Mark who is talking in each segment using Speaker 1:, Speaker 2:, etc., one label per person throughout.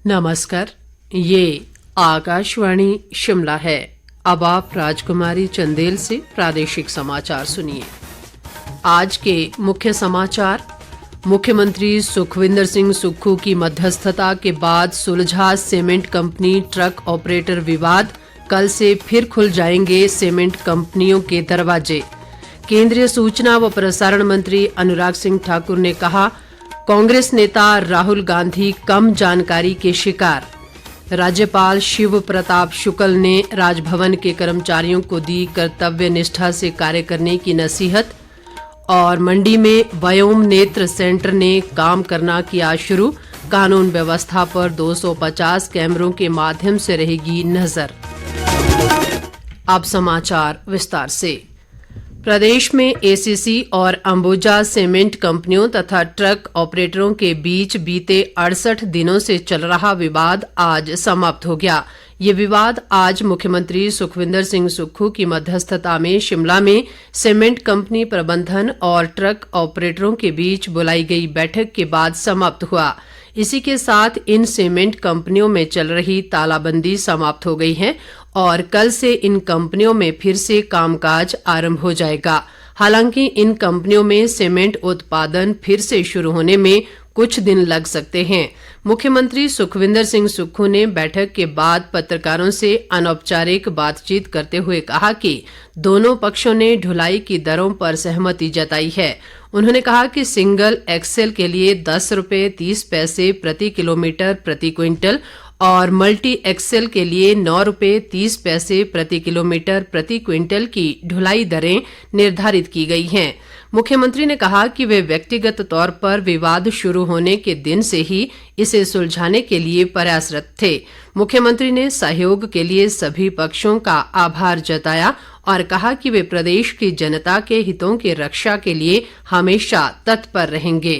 Speaker 1: नमस्कार, ये आकाशवाणी शिमला है। अब आप राजकुमारी चंदेल से प्रादेशिक समाचार सुनिए। आज के मुख्य समाचार। मुख्यमंत्री सुखविंदर सिंह सुक्खू की मध्यस्थता के बाद सुलझा सीमेंट कंपनी ट्रक ऑपरेटर विवाद, कल से फिर खुल जाएंगे सीमेंट कंपनियों के दरवाजे। केंद्रीय सूचना व प्रसारण मंत्री अनुराग सिंह ठाकुर ने कहा, कांग्रेस नेता राहुल गांधी कम जानकारी के शिकार। राज्यपाल शिव प्रताप शुक्ल ने राजभवन के कर्मचारियों को दी कर्तव्य निष्ठा से कार्य करने की नसीहत। और मंडी में व्योम नेत्र सेंटर ने काम करना किया शुरू, कानून व्यवस्था पर 250 कैमरों के माध्यम से रहेगी नजर। अब समाचार विस्तार से। प्रदेश में एसीसी और अंबुजा सीमेंट कंपनियों तथा ट्रक ऑपरेटरों के बीच बीते 68 दिनों से चल रहा विवाद आज समाप्त हो गया। ये विवाद आज मुख्यमंत्री सुखविंदर सिंह सुक्खू की मध्यस्थता में शिमला में सीमेंट कंपनी प्रबंधन और ट्रक ऑपरेटरों के बीच बुलाई गई बैठक के बाद समाप्त हुआ। इसी के साथ इन सीमेंट कंपनियों में चल रही तालाबंदी समाप्त हो गई है और कल से इन कंपनियों में फिर से कामकाज आरंभ हो जाएगा। हालांकि इन कंपनियों में सीमेंट उत्पादन फिर से शुरू होने में कुछ दिन लग सकते हैं। मुख्यमंत्री सुखविंदर सिंह सुक्खू ने बैठक के बाद पत्रकारों से अनौपचारिक बातचीत करते हुए कहा कि दोनों पक्षों ने ढुलाई की दरों पर सहमति जताई है। उन्होंने कहा कि सिंगल एक्सेल के लिए 10 रुपये 30 पैसे प्रति किलोमीटर प्रति क्विंटल और मल्टी एक्सेल के लिए 9 रुपये 30 पैसे प्रति किलोमीटर प्रति क्विंटल की ढुलाई दरें निर्धारित की गई हैं। मुख्यमंत्री ने कहा कि वे व्यक्तिगत तौर पर विवाद शुरू होने के दिन से ही इसे सुलझाने के लिए प्रयासरत थे। मुख्यमंत्री ने सहयोग के लिए सभी पक्षों का आभार जताया और कहा कि वे प्रदेश की जनता के हितों की रक्षा के लिए हमेशा तत्पर रहेंगे।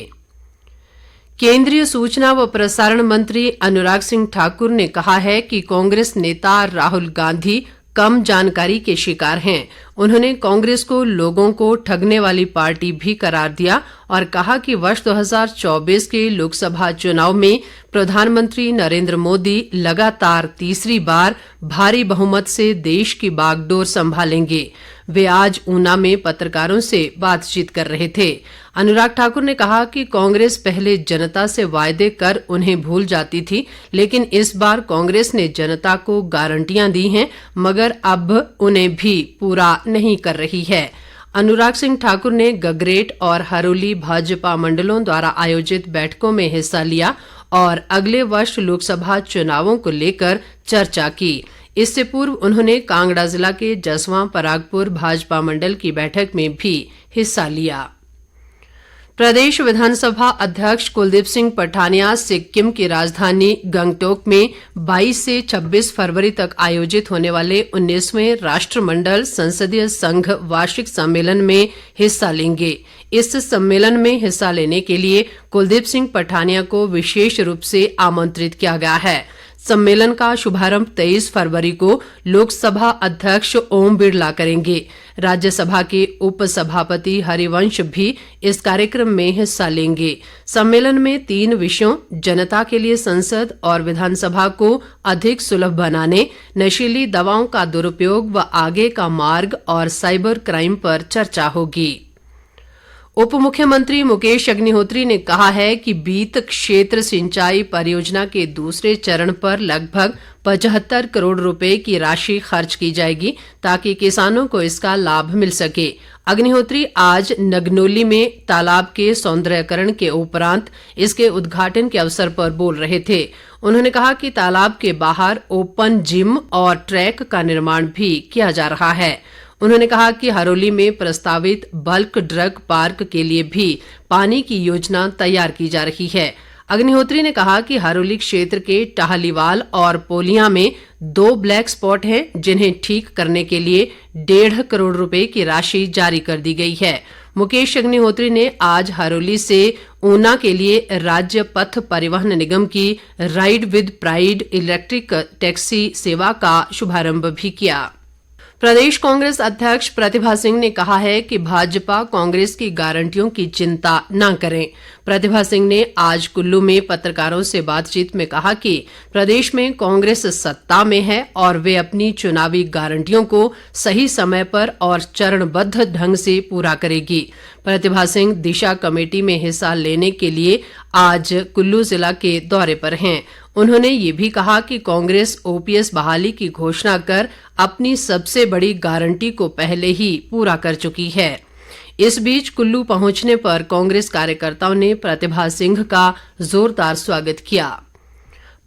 Speaker 1: केंद्रीय सूचना व प्रसारण मंत्री अनुराग सिंह ठाकुर ने कहा है कि कांग्रेस नेता राहुल गांधी कम जानकारी के शिकार हैं। उन्होंने कांग्रेस को लोगों को ठगने वाली पार्टी भी करार दिया और कहा कि वर्ष 2024 के लोकसभा चुनाव में प्रधानमंत्री नरेंद्र मोदी लगातार तीसरी बार भारी बहुमत से देश की बागडोर संभालेंगे। वे आज ऊना में पत्रकारों से बातचीत कर रहे थे। अनुराग ठाकुर ने कहा कि कांग्रेस पहले जनता से वायदे कर उन्हें भूल जाती थी, लेकिन इस बार कांग्रेस ने जनता को गारंटियां दी हैं, मगर अब उन्हें भी पूरा नहीं कर रही है। अनुराग सिंह ठाकुर ने गगरेट और हरोली भाजपा मंडलों द्वारा आयोजित बैठकों में हिस्सा लिया और अगले वर्ष लोकसभा चुनावों को लेकर चर्चा की। इससे पूर्व उन्होंने कांगड़ा जिला के जसवां परागपुर भाजपा मंडल की बैठक में भी हिस्सा लिया। प्रदेश विधानसभा अध्यक्ष कुलदीप सिंह पठानिया सिक्किम की राजधानी गंगटोक में 22 से 26 फरवरी तक आयोजित होने वाले 19वें राष्ट्रमंडल संसदीय संघ वार्षिक सम्मेलन में हिस्सा लेंगे। इस सम्मेलन में हिस्सा लेने के लिए कुलदीप सिंह पठानिया को विशेष रूप से आमंत्रित किया गया है। सम्मेलन का शुभारंभ 23 फरवरी को लोकसभा अध्यक्ष ओम बिरला करेंगे। राज्यसभा के उपसभापति हरिवंश भी इस कार्यक्रम में हिस्सा लेंगे। सम्मेलन में 3 विषयों जनता के लिए संसद और विधानसभा को अधिक सुलभ बनाने, नशीली दवाओं का दुरुपयोग व आगे का मार्ग और साइबर क्राइम पर चर्चा होगी। उप मुख्यमंत्री मुकेश अग्निहोत्री ने कहा है कि बीत क्षेत्र सिंचाई परियोजना के दूसरे चरण पर लगभग 75 करोड़ रुपए की राशि खर्च की जाएगी ताकि किसानों को इसका लाभ मिल सके। अग्निहोत्री आज नगनोली में तालाब के सौंदर्यकरण के उपरांत इसके उद्घाटन के अवसर पर बोल रहे थे। उन्होंने कहा कि तालाब के बाहर ओपन जिम और ट्रैक का निर्माण भी किया जा रहा है। उन्होंने कहा कि हरोली में प्रस्तावित बल्क ड्रग पार्क के लिए भी पानी की योजना तैयार की जा रही है। अग्निहोत्री ने कहा कि हरोली क्षेत्र के टाहलीवाल और पोलिया में 2 ब्लैक स्पॉट हैं, जिन्हें ठीक करने के लिए 1.5 करोड़ रुपए की राशि जारी कर दी गई है। मुकेश अग्निहोत्री ने आज हरोली से ऊना के लिए राज्य पथ परिवहन निगम की ride with pride electric taxi सेवा का शुभारंभ भी किया। प्रदेश कांग्रेस अध्यक्ष प्रतिभा सिंह ने कहा है कि भाजपा कांग्रेस की गारंटियों की चिंता न करें। प्रतिभा सिंह ने आज कुल्लू में पत्रकारों से बातचीत में कहा कि प्रदेश में कांग्रेस सत्ता में है और वे अपनी चुनावी गारंटियों को सही समय पर और चरणबद्ध ढंग से पूरा करेगी। प्रतिभा सिंह दिशा कमेटी में हिस्सा लेने के लिए आज कुल्लू जिला के दौरे पर हैं। उन्होंने ये भी कहा कि कांग्रेस ओपीएस बहाली की घोषणा कर अपनी सबसे बड़ी गारंटी को पहले ही पूरा कर चुकी है। इस बीच कुल्लू पहुंचने पर कांग्रेस कार्यकर्ताओं ने प्रतिभा सिंह का जोरदार स्वागत किया।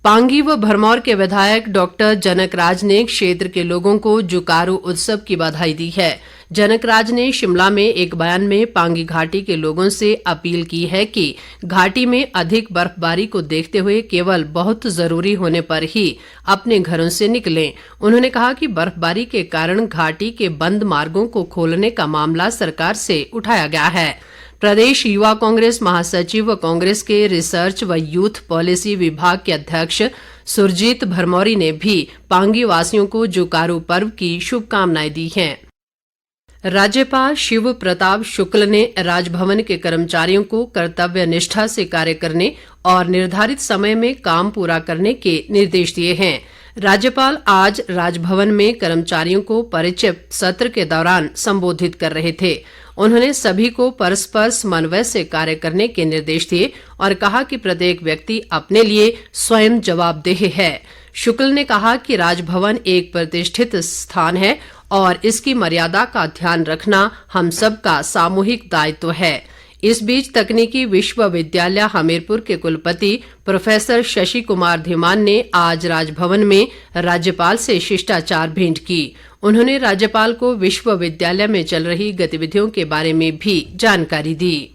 Speaker 1: पांगी व भरमौर के विधायक डॉक्टर जनकराज ने क्षेत्र के लोगों को जुकारू उत्सव की बधाई दी है। जनकराज ने शिमला में एक बयान में पांगी घाटी के लोगों से अपील की है कि घाटी में अधिक बर्फबारी को देखते हुए केवल बहुत जरूरी होने पर ही अपने घरों से निकलें। उन्होंने कहा कि बर्फबारी के कारण घाटी के बंद मार्गों को खोलने का मामला सरकार से उठाया गया है। प्रदेश युवा कांग्रेस महासचिव व कांग्रेस के रिसर्च व यूथ पॉलिसी विभाग के अध्यक्ष सुरजीत भरमौरी ने भी पांगी वासियों को जुकारू पर्व की शुभकामनाएं दी हैं। राज्यपाल शिव प्रताप शुक्ल ने राजभवन के कर्मचारियों को कर्तव्य निष्ठा से कार्य करने और निर्धारित समय में काम पूरा करने के निर्देश दिए हैं। राज्यपाल आज राजभवन में कर्मचारियों को परिचय सत्र के दौरान संबोधित कर रहे थे। उन्होंने सभी को परस्पर समन्वय से कार्य करने के निर्देश दिए और कहा कि प्रत्येक व्यक्ति अपने लिए स्वयं जवाबदेह है। शुक्ल ने कहा कि राजभवन एक प्रतिष्ठित स्थान है और इसकी मर्यादा का ध्यान रखना हम सबका सामूहिक दायित्व है। इस बीच तकनीकी विश्वविद्यालय हमीरपुर के कुलपति प्रोफेसर शशि कुमार धीमान ने आज राजभवन में राज्यपाल से शिष्टाचार भेंट की। उन्होंने राज्यपाल को विश्वविद्यालय में चल रही गतिविधियों के बारे में भी जानकारी दी।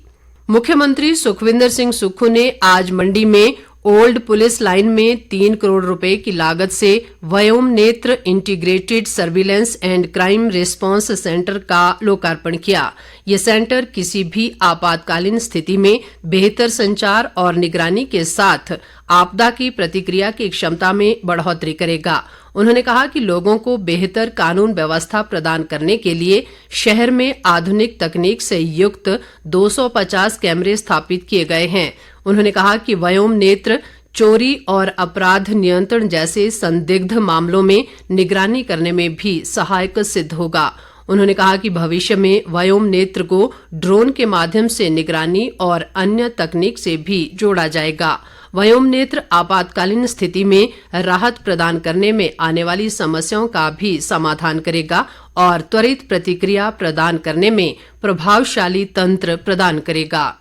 Speaker 1: मुख्यमंत्री सुखविंदर सिंह सुक्खू ने आज मंडी में ओल्ड पुलिस लाइन में 3 करोड़ रुपए की लागत से व्योम नेत्र integrated surveillance and crime response centre का लोकार्पण किया। ये सेंटर किसी भी आपातकालीन स्थिति में बेहतर संचार और निगरानी के साथ आपदा की प्रतिक्रिया की क्षमता में बढ़ोतरी करेगा। उन्होंने कहा कि लोगों को बेहतर कानून व्यवस्था प्रदान करने के लिए शहर में आधुनिक तकनीक से युक्त 250 कैमरे स्थापित किए गए हैं। उन्होंने कहा कि व्योम नेत्र चोरी और अपराध नियंत्रण जैसे संदिग्ध मामलों में निगरानी करने में भी सहायक सिद्ध होगा। उन्होंने कहा कि भविष्य में व्योम नेत्र को ड्रोन के माध्यम से निगरानी और अन्य तकनीक से भी जोड़ा जाएगा। व्योम नेत्र आपातकालीन स्थिति में राहत प्रदान करने में आने वाली समस्याओं का भी समाधान करेगा और त्वरित प्रतिक्रिया प्रदान करने में प्रभावशाली तंत्र प्रदान करेगा।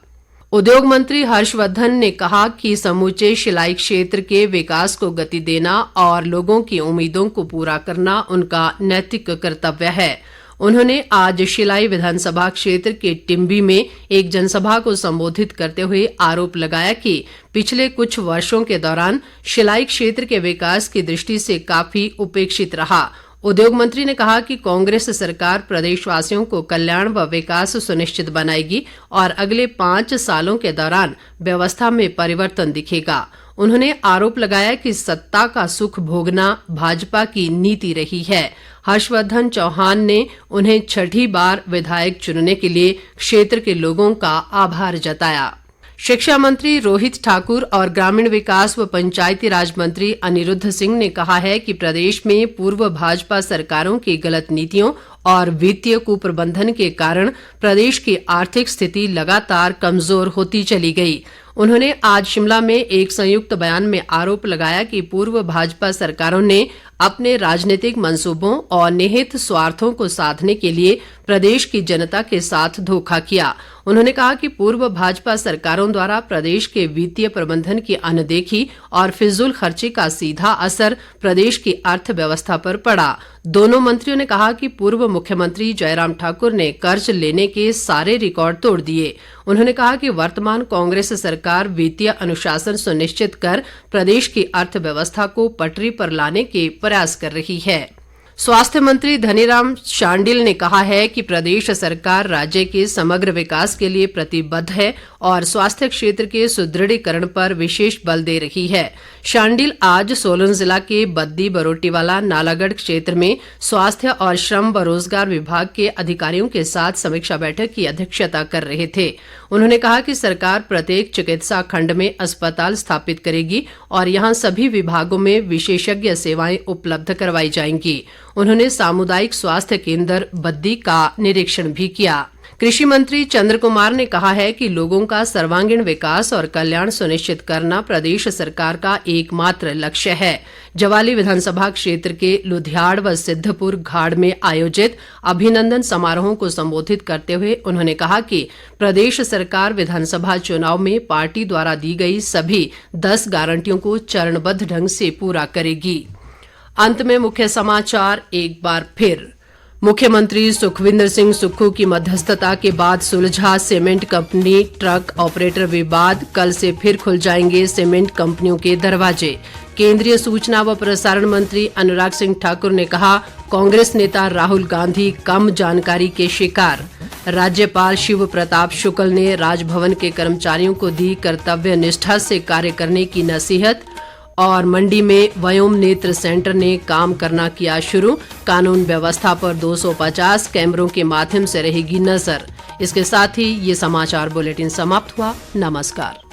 Speaker 1: उद्योग मंत्री हर्षवर्धन ने कहा कि समूचे शिलाई क्षेत्र के विकास को गति देना और लोगों की उम्मीदों को पूरा करना उनका नैतिक कर्तव्य है। उन्होंने आज शिलाई विधानसभा क्षेत्र के टिम्बी में एक जनसभा को संबोधित करते हुए आरोप लगाया कि पिछले कुछ वर्षों के दौरान शिलाई क्षेत्र के विकास की दृष्टि से काफी उपेक्षित रहा। उद्योग मंत्री ने कहा कि कांग्रेस सरकार प्रदेशवासियों को कल्याण व विकास सुनिश्चित बनाएगी और अगले 5 सालों के दौरान व्यवस्था में परिवर्तन दिखेगा। उन्होंने आरोप लगाया कि सत्ता का सुख भोगना भाजपा की नीति रही है। हर्षवर्धन चौहान ने उन्हें 6ठी बार विधायक चुनने के लिए क्षेत्र के लोगों का आभार जताया। शिक्षा मंत्री रोहित ठाकुर और ग्रामीण विकास व पंचायती राज मंत्री अनिरुद्ध सिंह ने कहा है कि प्रदेश में पूर्व भाजपा सरकारों की गलत नीतियों और वित्तीय कुप्रबंधन के कारण प्रदेश की आर्थिक स्थिति लगातार कमजोर होती चली गई। उन्होंने आज शिमला में एक संयुक्त बयान में आरोप लगाया कि पूर्व भाजपा सरकारों ने अपने राजनीतिक मंसूबों और निहित स्वार्थों को साधने के लिए प्रदेश की जनता के साथ धोखा किया। उन्होंने कहा कि पूर्व भाजपा सरकारों द्वारा प्रदेश के वित्तीय प्रबंधन की अनदेखी और फिजूल खर्ची का सीधा असर प्रदेश की अर्थव्यवस्था पर पड़ा। दोनों मंत्रियों ने कहा कि पूर्व मुख्यमंत्री जयराम ठाकुर ने कर्ज लेने के सारे रिकॉर्ड तोड़ दिए। उन्होंने कहा कि वर्तमान कांग्रेस सरकार वित्तीय अनुशासन सुनिश्चित कर प्रदेश की अर्थव्यवस्था को पटरी पर लाने के प्रयास कर रही है। स्वास्थ्य मंत्री धनीराम शांडिल ने कहा है कि प्रदेश सरकार राज्य के समग्र विकास के लिए प्रतिबद्ध है और स्वास्थ्य क्षेत्र के सुदृढ़ीकरण पर विशेष बल दे रही है। शांडिल आज सोलन जिला के बद्दी बरोटीवाला नालागढ़ क्षेत्र में स्वास्थ्य और श्रम व रोजगार विभाग के अधिकारियों के साथ समीक्षा बैठक की अध्यक्षता कर रहे थे। उन्होंने कहा कि सरकार प्रत्येक चिकित्सा खंड में अस्पताल स्थापित करेगी और यहां सभी विभागों में विशेषज्ञ सेवाएं उपलब्ध करवाई जाएंगी। उन्होंने सामुदायिक स्वास्थ्य केंद्र बद्दी का निरीक्षण भी किया। कृषि मंत्री चंद्र कुमार ने कहा है कि लोगों का सर्वांगीण विकास और कल्याण सुनिश्चित करना प्रदेश सरकार का एकमात्र लक्ष्य है। ज्वाली विधानसभा क्षेत्र के लुधियाड़ व सिद्धपुर घाड़ में आयोजित अभिनंदन समारोह को संबोधित करते हुए उन्होंने कहा कि प्रदेश सरकार विधानसभा चुनाव में पार्टी द्वारा दी गई सभी 10 गारंटियों को चरणबद्ध ढंग से पूरा करेगी। अंत में मुख्य समाचार एक बार फिर। मुख्यमंत्री सुखविंदर सिंह सुक्खू की मध्यस्थता के बाद सुलझा सीमेंट कंपनी ट्रक ऑपरेटर विवाद, कल से फिर खुल जाएंगे सीमेंट कंपनियों के दरवाजे। केंद्रीय सूचना व प्रसारण मंत्री अनुराग सिंह ठाकुर ने कहा, कांग्रेस नेता राहुल गांधी कम जानकारी के शिकार। राज्यपाल शिव प्रताप शुक्ल ने राजभवन के कर्मचारियों को दी कर्तव्य निष्ठा से कार्य करने की नसीहत। और मंडी में वयोम नेत्र सेंटर ने काम करना किया शुरू, कानून व्यवस्था पर 250 कैमरों के माध्यम से रहेगी नजर। इसके साथ ही ये समाचार बुलेटिन समाप्त हुआ। नमस्कार।